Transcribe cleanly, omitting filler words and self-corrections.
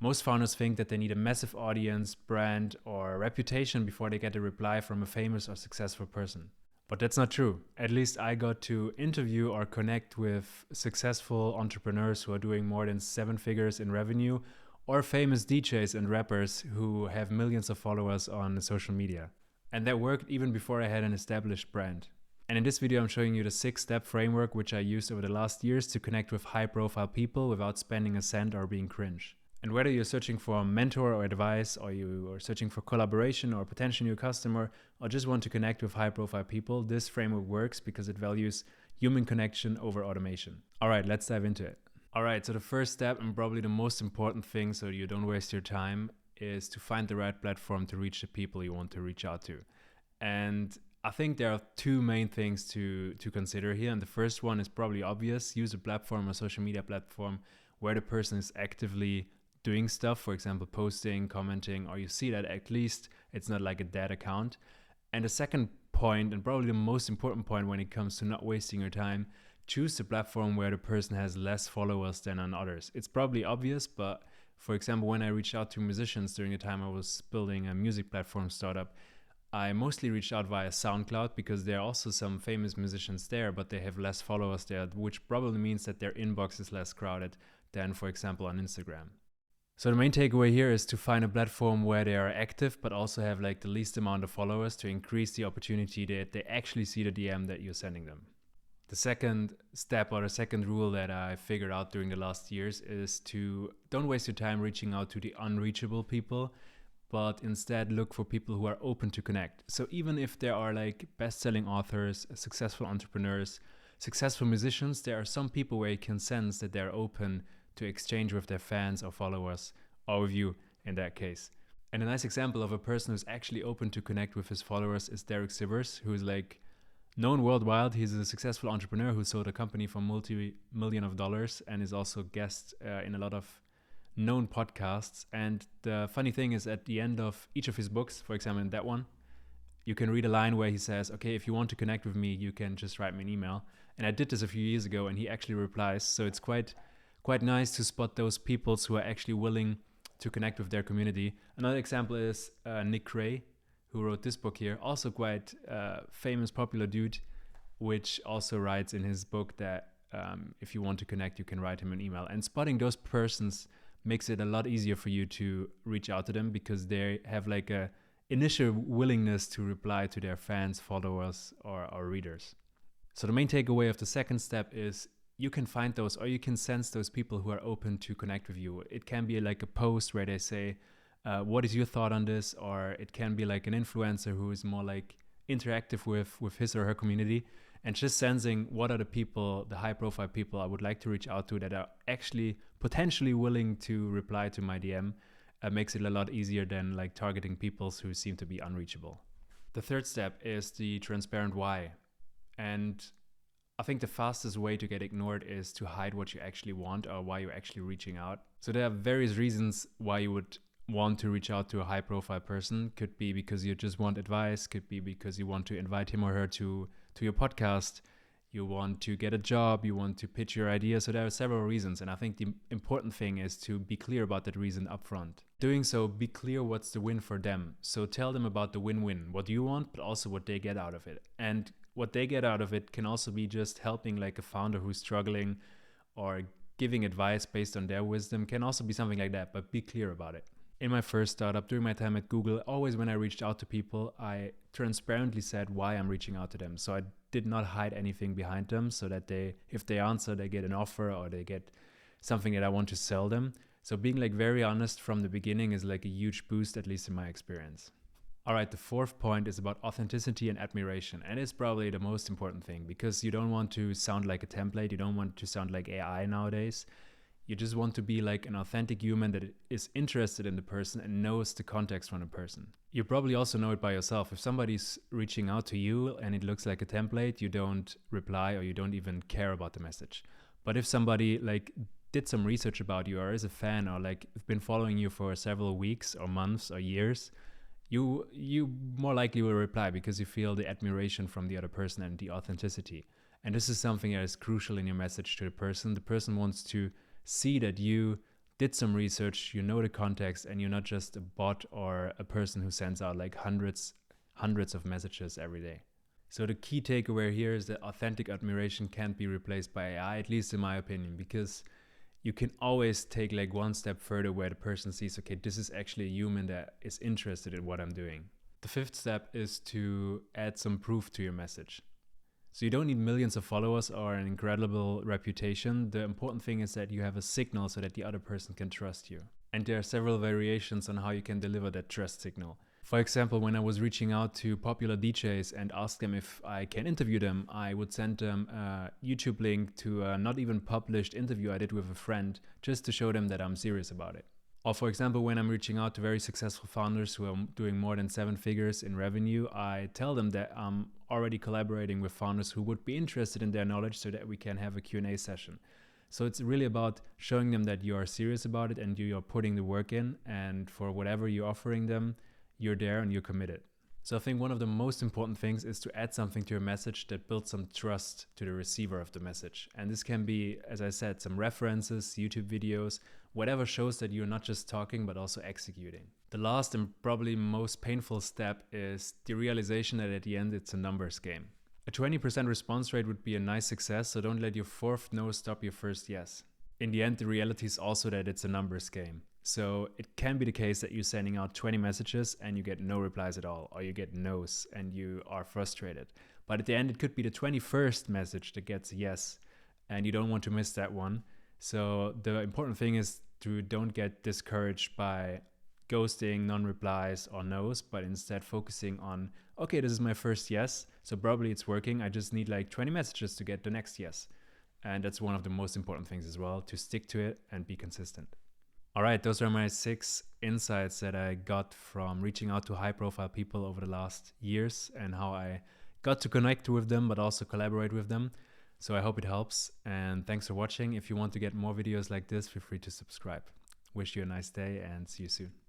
Most founders think that they need a massive audience, brand, or reputation before they get a reply from a famous or successful person. But that's not true. At least I got to interview or connect with successful entrepreneurs who are doing more than 7 figures in revenue, or famous DJs and rappers who have millions of followers on social media. And that worked even before I had an established brand. And in this video, I'm showing you the 6-step framework which I used over the last years to connect with high-profile people without spending a cent or being cringe. And whether you're searching for a mentor or advice, or you are searching for collaboration or potential new customer, or just want to connect with high-profile people, this framework works because it values human connection over automation. All right, let's dive into it. All right, so the first step, and probably the most important thing so you don't waste your time, is to find the right platform to reach the people you want to reach out to. And I think there are 2 main things to consider here. And the first one is probably obvious. Use a platform or social media platform where the person is actively doing stuff, for example, posting, commenting, or you see that at least it's not like a dead account. And the second point, and probably the most important point when it comes to not wasting your time, choose the platform where the person has less followers than on others. It's probably obvious, but for example, when I reached out to musicians during the time I was building a music platform startup, I mostly reached out via SoundCloud because there are also some famous musicians there, but they have less followers there, which probably means that their inbox is less crowded than, for example, on Instagram. So the main takeaway here is to find a platform where they are active, but also have like the least amount of followers to increase the opportunity that they actually see the DM that you're sending them. The second step, or the second rule that I figured out during the last years, is to don't waste your time reaching out to the unreachable people, but instead look for people who are open to connect. So even if there are like best-selling authors, successful entrepreneurs, successful musicians, there are some people where you can sense that they're open to exchange with their fans or followers, or with you in that case. And a nice example of a person who's actually open to connect with his followers is Derek Sivers, who's like known worldwide. He's a successful entrepreneur who sold a company for multi-million of dollars and is also a guest in a lot of known podcasts. And the funny thing is, at the end of each of his books, for example, in that one, you can read a line where he says, okay, if you want to connect with me, you can just write me an email. And I did this a few years ago and he actually replies. So it's quite nice to spot those people who are actually willing to connect with their community. Another example is Nick Cray, who wrote this book here, also quite famous, popular dude, which also writes in his book that if you want to connect, you can write him an email. And spotting those persons makes it a lot easier for you to reach out to them because they have like a initial willingness to reply to their fans, followers, or readers. So the main takeaway of the second step is you can find those, or you can sense those people who are open to connect with you. It can be like a post where they say, what is your thought on this? Or it can be like an influencer who is more like interactive with his or her community, and just sensing what are the people, the high profile people I would like to reach out to that are actually potentially willing to reply to my DM makes it a lot easier than like targeting people who seem to be unreachable. The third step is the transparent why. And I think the fastest way to get ignored is to hide what you actually want or why you're actually reaching out. So there are various reasons why you would want to reach out to a high profile person. Could be because you just want advice, could be because you want to invite him or her to your podcast, you want to get a job, you want to pitch your idea. So there are several reasons, and I think the important thing is to be clear about that reason upfront. Doing so, be clear what's the win for them. So tell them about the win-win, what you want, but also what they get out of it. And what they get out of it can also be just helping like a founder who's struggling, or giving advice based on their wisdom, can also be something like that, but be clear about it. In my first startup, during my time at Google, always when I reached out to people, I transparently said why I'm reaching out to them. So I did not hide anything behind them, so that if they answer, they get an offer or they get something that I want to sell them. So being like very honest from the beginning is like a huge boost, at least in my experience. All right, the fourth point is about authenticity and admiration. And it's probably the most important thing because you don't want to sound like a template. You don't want to sound like AI nowadays. You just want to be like an authentic human that is interested in the person and knows the context from the person. You probably also know it by yourself. If somebody's reaching out to you and it looks like a template, you don't reply or you don't even care about the message. But if somebody like did some research about you or is a fan or like been following you for several weeks or months or years, you more likely will reply because you feel the admiration from the other person and the authenticity. And this is something that is crucial in your message to the person. The person wants to see that you did some research, you know the context, and you're not just a bot or a person who sends out like hundreds of messages every day. So the key takeaway here is that authentic admiration can't be replaced by AI, at least in my opinion, because you can always take like one step further where the person sees, okay, this is actually a human that is interested in what I'm doing. The fifth step is to add some proof to your message. So you don't need millions of followers or an incredible reputation. The important thing is that you have a signal so that the other person can trust you. And there are several variations on how you can deliver that trust signal. For example, when I was reaching out to popular DJs and asked them if I can interview them, I would send them a YouTube link to a not even published interview I did with a friend, just to show them that I'm serious about it. Or for example, when I'm reaching out to very successful founders who are doing more than 7 figures in revenue, I tell them that I'm already collaborating with founders who would be interested in their knowledge so that we can have a Q&A session. So it's really about showing them that you are serious about it and you are putting the work in, and for whatever you're offering them, you're there and you're committed. So I think one of the most important things is to add something to your message that builds some trust to the receiver of the message. And this can be, as I said, some references, YouTube videos, whatever shows that you're not just talking, but also executing. The last and probably most painful step is the realization that at the end, it's a numbers game. A 20% response rate would be a nice success, so don't let your fourth no stop your first yes. In the end, the reality is also that it's a numbers game. So it can be the case that you're sending out 20 messages and you get no replies at all, or you get no's and you are frustrated. But at the end, it could be the 21st message that gets a yes, and you don't want to miss that one. So the important thing is to don't get discouraged by ghosting, non-replies or no's, but instead focusing on, okay, this is my first yes, so probably it's working. I just need like 20 messages to get the next yes. And that's one of the most important things as well, to stick to it and be consistent. All right, those are my 6 insights that I got from reaching out to high-profile people over the last years and how I got to connect with them, but also collaborate with them. So I hope it helps, and thanks for watching. If you want to get more videos like this, feel free to subscribe. Wish you a nice day and see you soon.